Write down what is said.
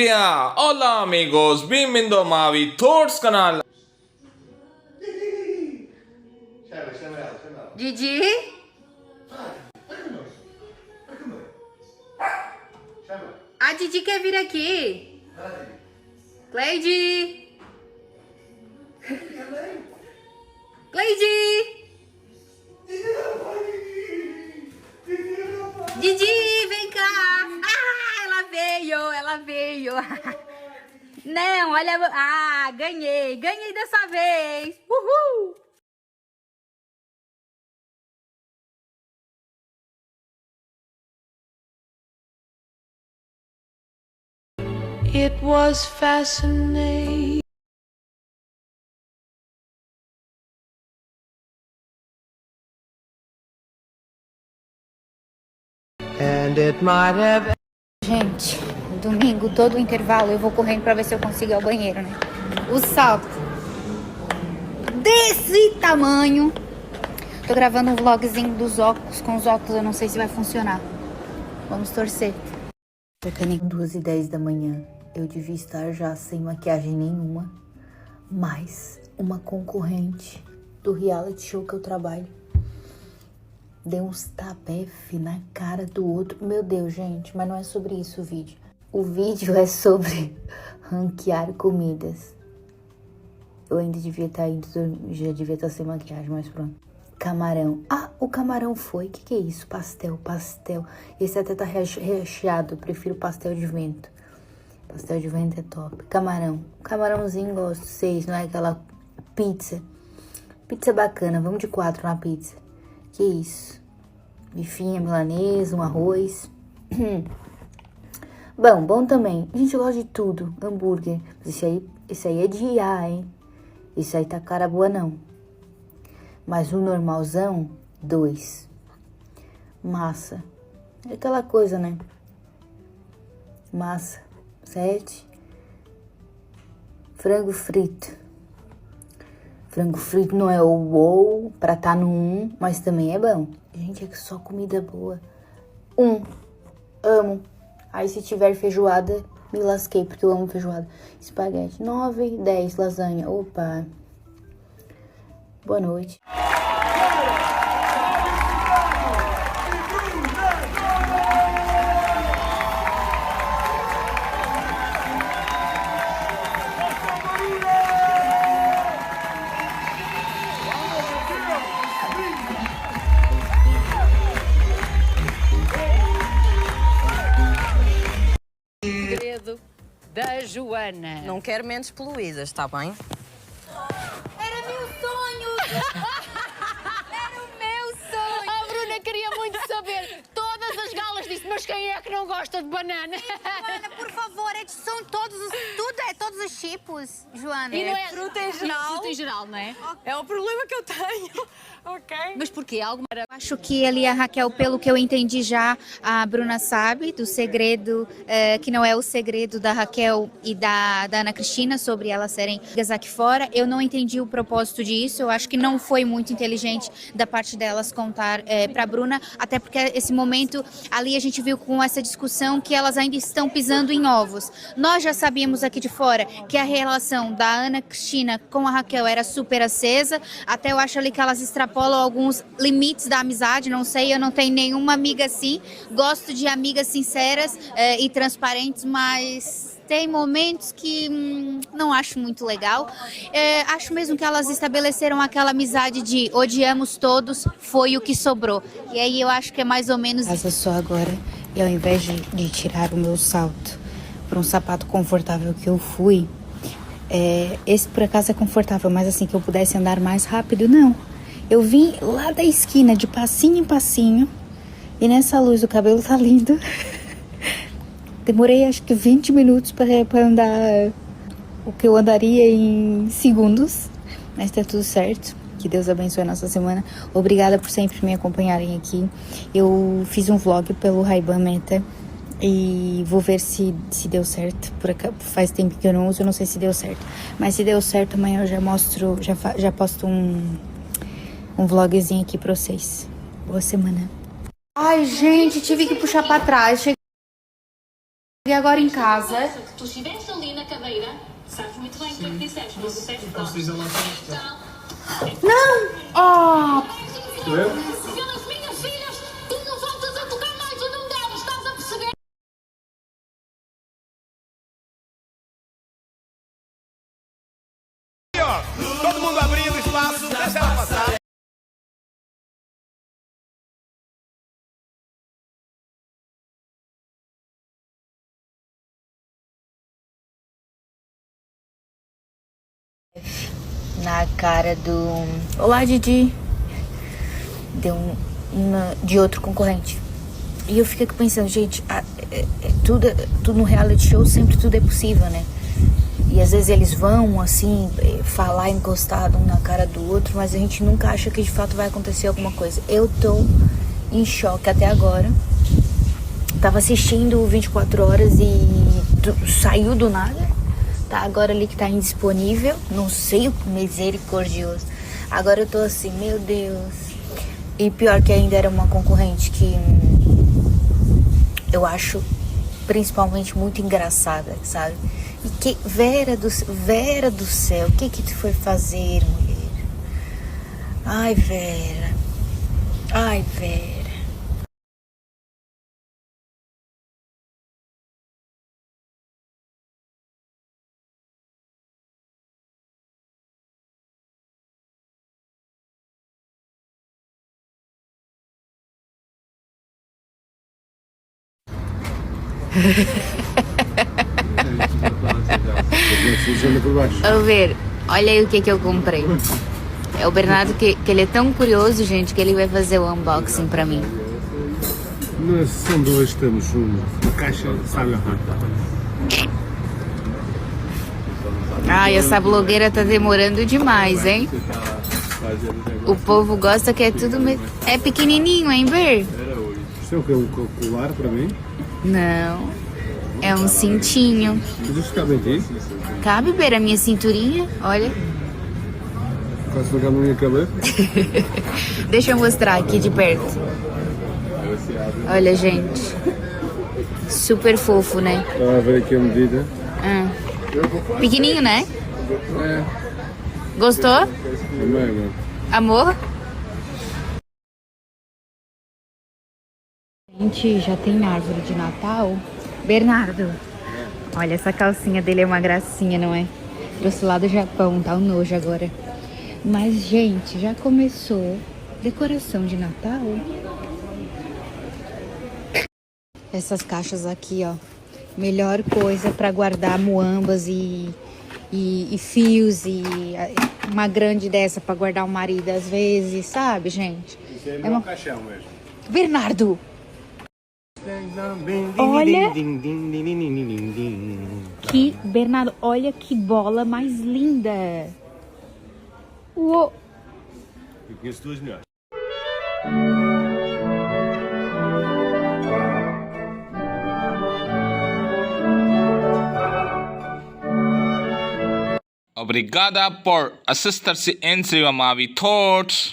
dia! Hola amigos, bem-vindo a Mavi Thoughts canal. Chama ela. Didi? Chama. A Didi quer vir aqui. Cleide! Cleide! Didi, vem cá! Ah, ela veio! Não, olha... Ah, ganhei dessa vez! Uhul! It was fascinating. And it might have. Gente, domingo, todo o intervalo, eu vou correndo pra ver se eu consigo ir ao banheiro, né? O salto desse tamanho. Tô gravando um vlogzinho dos óculos. Com os óculos eu não sei se vai funcionar. Vamos torcer. Cerca de 2h10 da manhã. Eu devia estar já sem maquiagem nenhuma. Mas uma concorrente do reality show que eu trabalho deu uns tapefe na cara do outro. Meu Deus, gente, mas não é sobre isso o vídeo. O vídeo é sobre ranquear comidas. Eu ainda devia estar indo dormir, já devia estar sem maquiagem, mas pronto. Camarão. Ah, o camarão foi. O que é isso? Pastel. Esse até tá recheado. Eu prefiro pastel de vento. Pastel de vento é top. Camarãozinho gosto. 6, não é aquela pizza. Pizza bacana. Vamos de 4 na pizza. Que isso? Bifinha milanesa, um arroz. Bom também. A gente gosta de tudo. Hambúrguer. Esse aí é de IA, hein? Esse aí tá cara boa, não. Mas o normalzão, 2. Massa. É aquela coisa, né? Massa. 7. Frango frito. Frango frito não é o wow pra tá no 1, mas também é bom. Gente, é só comida boa. 1. Amo. Aí se tiver feijoada, me lasquei, porque eu amo feijoada. Espaguete. 9, 10, lasanha. Opa. Boa noite. Segredo da Joana. Não quero mentes poluídas, está bem? Era meu sonho! Era o meu sonho! A Bruna queria muito saber. Todas as galas disse, mas quem é que não gosta de banana? Joana, por favor, são todos os tipos, Joana. E não é fruta em geral. Fruta em geral, não é? É o problema que eu tenho. Ok. Mas porquê? Alguma... Acho que ali a Raquel, pelo que eu entendi já, a Bruna sabe do segredo, que não é o segredo da Raquel e da Ana Cristina sobre elas serem amigas aqui fora. Eu não entendi o propósito disso, eu acho que não foi muito inteligente da parte delas contar pra Bruna, até porque esse momento ali a gente viu com essa discussão que elas ainda estão pisando em ovos. Nós já sabíamos aqui de fora que a relação da Ana Cristina com a Raquel era super acesa, até eu acho ali que elas extrapolam alguns limites da amizade, não sei, eu não tenho nenhuma amiga assim, gosto de amigas sinceras e transparentes, mas tem momentos que não acho muito legal. Acho mesmo que elas estabeleceram aquela amizade de odiamos todos, foi o que sobrou. E aí eu acho que é mais ou menos... Casa só agora, e ao invés de tirar o meu salto para um sapato confortável que eu fui, esse por acaso é confortável, mas assim que eu pudesse andar mais rápido, não. Eu vim lá da esquina, de passinho em passinho, e nessa luz o cabelo tá lindo. Demorei acho que 20 minutos para andar o que eu andaria em segundos, mas tá tudo certo. Que Deus abençoe a nossa semana. Obrigada por sempre me acompanharem aqui. Eu fiz um vlog pelo Ray-Ban Meta e vou ver se deu certo. Por acá, faz tempo que eu não uso, eu não sei se deu certo. Mas se deu certo, amanhã eu já mostro, já posto um vlogzinho aqui pra vocês. Boa semana. Ai, gente, tive que puxar pra trás. Cheguei E agora em casa. Se tu estiveste ali na cadeira, sabes muito bem o que é que disseste. Não disseste pronto. Não! Oh! Pelas minhas filhas, tu não voltas a tocar mais o nome delas, estás a perceber? Todo mundo abrindo espaço, deixa ela passar. Na cara do... Olá, Didi. Deu de outro concorrente. E eu fico aqui pensando, gente, tudo no reality show, sempre tudo é possível, né? E às vezes eles vão, assim, falar encostado um na cara do outro, mas a gente nunca acha que de fato vai acontecer alguma coisa. Eu tô em choque até agora. Tava assistindo 24 horas e saiu do nada. Tá agora ali que tá indisponível. Não sei o misericordioso. Agora eu tô assim, meu Deus. E pior que ainda era uma concorrente que eu acho principalmente muito engraçada, sabe? E que Vera do céu, o que tu foi fazer, mulher? Ai, Vera. Ai, Vera. Ô, Ver, olha aí o que eu comprei. É o Bernardo que ele é tão curioso, gente, que ele vai fazer o unboxing pra mim. Na sessão de hoje temos uma caixa de sabe Ai, essa blogueira tá demorando demais, hein? O povo gosta que é tudo... É pequenininho, hein, Ver? Isto é o que? Um colar para mim? Não, é um cintinho. Mas isto cabe em ti? Cabe, Ver, a minha cinturinha, olha. Quase pegar na minha cabeça? Deixa eu mostrar aqui de perto. Olha, gente. Super fofo, né? Estava a ver aqui a medida. Pequenininho, né? É, Gostou? também, mano. Amor? A gente já tem árvore de Natal. Bernardo, olha, essa calcinha dele é uma gracinha, não é? Trouxe lá do Japão, tá um nojo agora. Mas, gente, já começou decoração de Natal. Essas caixas aqui, ó. Melhor coisa pra guardar muambas e fios e uma grande dessa pra guardar o marido às vezes, sabe, gente? Isso é meu caixão mesmo. Bernardo! Olha que, Bernardo, olha que bola mais linda. Uou. Eu conheço duas melhores. Obrigada por assistir-se entre Mavi Thoughts.